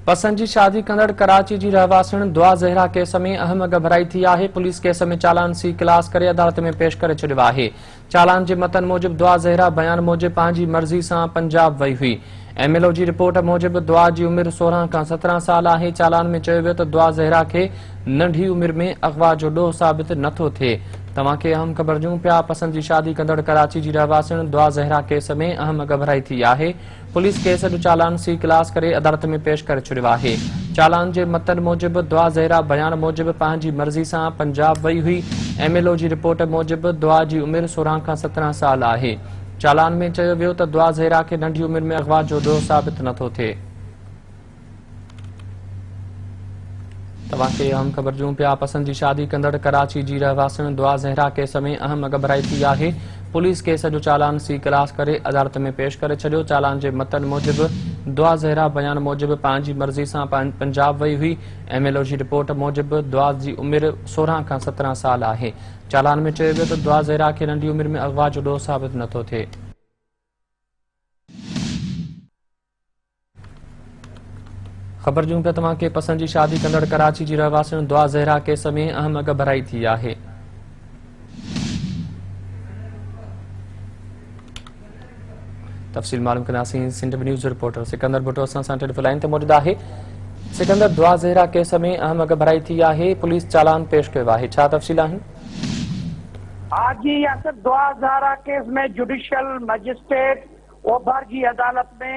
पसंद जी शादी कंदड़ कराची जी रहवासिन दुआ ज़हरा केस में अहम घबराई थी है। पुलिस केस में चालान सी क्लास करे अदालत में पेश करे छॾियो आहे। चालान जे मतन मूजिब दुआ ज़हरा बयान मूजिब पंहिंजी मर्ज़ी सां पंजाब वई हुई। MLO जी रिपोर्ट मूजिब दुआ जी उमिरि 16 खां 17 साल आहे। चालान में चयो वियो त दुआ ज़हरा खे नंढी उमिरि में अगवा जो ॾोह साबित नथो थिए। तव्हांखे अहम ख़बर ॾियूं पिया। पसंद जी शादी कंदड़ कराची जी रहवासिन दुआ ज़हरा केस में अहम घबराई थी आहे। पुलिस केस जो चालान सी क्लास करे अदालत में पेश करे छॾियो आहे। चालान जे मतन मूजिब दुआ ज़हरा बयान मूजिब पंहिंजी मर्ज़ी सां पंजाब वई हुई। MLO जी रिपोर्ट मूजिब दुआ जी उमिरि 16 खां 17 साल आहे। चालान में चयो वियो त दुआ ज़हरा खे नंढी उमिरि में अगवा जो ॾोह साबित नथो थिए। तव्हांखे अहम ख़बर ॾियूं पिया। पसंद जी शादी कंदड़ कराची जी रहवासिन दुआ ज़हरा केस में अहम घबराई थी आहे। पुलिस केस जो चालान सी क्लास करे अदालत में पेश करे छॾियो। चालान जे मतन मूजिब दुआ ज़हरा बयान मूजिब पंहिंजी मर्ज़ी सां पंजाब वई हुई। MLO जी रिपोर्ट मूजिब दुआ जी उमिरि 16 खां 17 साल आहे। चालान में चयो वियो त दुआ ज़हरा खे नंढी उमिरि में अगवा जो ॾोह साबित नथो थिए। ख़बर ॾियूं पिया तव्हांखे। पसंद जी शादी कंदड़ कराची जी रहवासिन दुआ ज़हरा केस में अहम घबराई थी आहे। तफ़सील मालूम कंदासीं। सिंध न्यूज़ रिपोर्टर सिकंदर भुट्टो असां सां टेलीफोन लाइन ते मौजूद आहे। सिकंदर, दुआ ज़हरा केस में अहम घबराई थी आहे। पुलिस चालान पेश कयो आहे, छा तफ़सील आहिनि? आज जी यासर दुआ ज़हरा केस में जुडिशियल मजिस्ट्रेट ओभर की अदालत में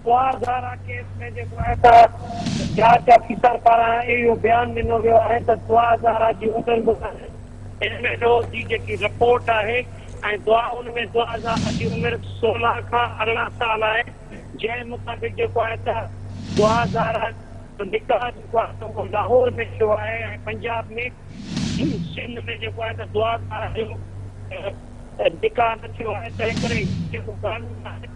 दुआ ज़हरा केस में जांच ऑफिसर पारां इहो बयान ॾिनो वियो आहे त दुआ ज़हरा जी उमिरि MLO जी जेकी रिपोर्ट आहे ऐं उनमें दुआ ज़हरा जी उमिरि 16 खां 18 साल आहे। जंहिं मुताबिक़ जेको आहे त दुआ ज़हरा निकाह जेको आहे त उहो लाहौर में थियो आहे ऐं पंजाब में सिंध में जेको आहे त दुआ ज़हरा जो निकाह न थियो आहे। तंहिं करे जेको कानून आहे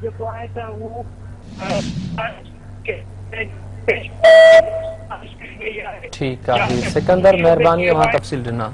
जेको आहे त उहो ठीक है। सिकंदर, मेहरबानी, तफ़सील ॾिना।